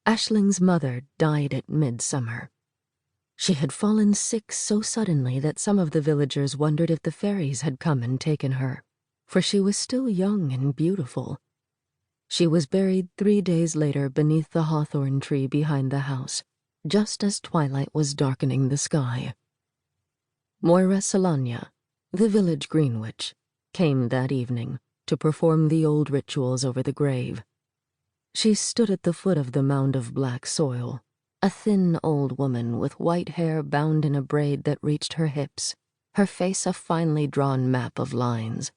Aisling's mother died at midsummer. She had fallen sick so suddenly that some of the villagers wondered if the fairies had come and taken her, for she was still young and beautiful. She was buried 3 days later beneath the hawthorn tree behind the house, just as twilight was darkening the sky. Moira Solania, the village green witch, came that evening to perform the old rituals over the grave. She stood at the foot of the mound of black soil, a thin old woman with white hair bound in a braid that reached her hips, her face a finely drawn map of lines.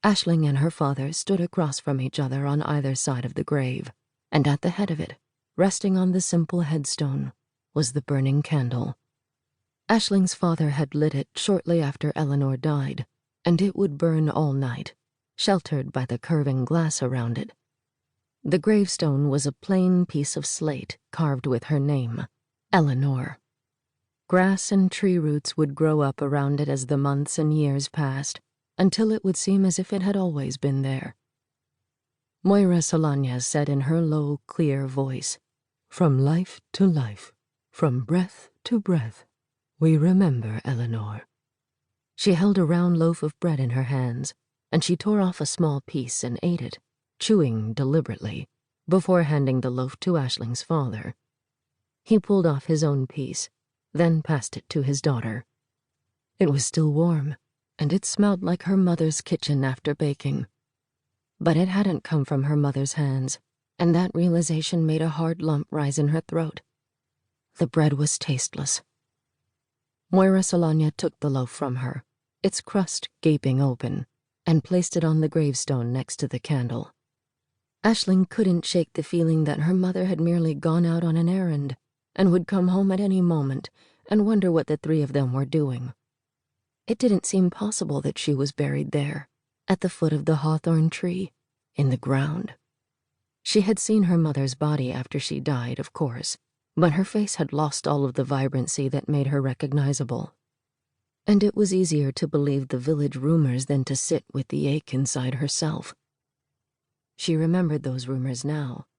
Aisling and her father stood across from each other on either side of the grave, and at the head of it, resting on the simple headstone, was the burning candle. Aisling's father had lit it shortly after Eleanor died, and it would burn all night, sheltered by the curving glass around it. The gravestone was a plain piece of slate carved with her name, Eleanor. Grass and tree roots would grow up around it as the months and years passed, until it would seem as if it had always been there. Moira Solania said in her low, clear voice, "From life to life, from breath to breath, we remember Eleanor." She held a round loaf of bread in her hands, and she tore off a small piece and ate it, chewing deliberately, before handing the loaf to Aisling's father. He pulled off his own piece, then passed it to his daughter. It was still warm, and it smelled like her mother's kitchen after baking. But it hadn't come from her mother's hands, and that realization made a hard lump rise in her throat. The bread was tasteless. Moira Solania took the loaf from her, its crust gaping open, and placed it on the gravestone next to the candle. Aisling couldn't shake the feeling that her mother had merely gone out on an errand and would come home at any moment and wonder what the three of them were doing. It didn't seem possible that she was buried there, at the foot of the hawthorn tree, in the ground. She had seen her mother's body after she died, of course, but her face had lost all of the vibrancy that made her recognizable. And it was easier to believe the village rumors than to sit with the ache inside herself. She remembered those rumors now,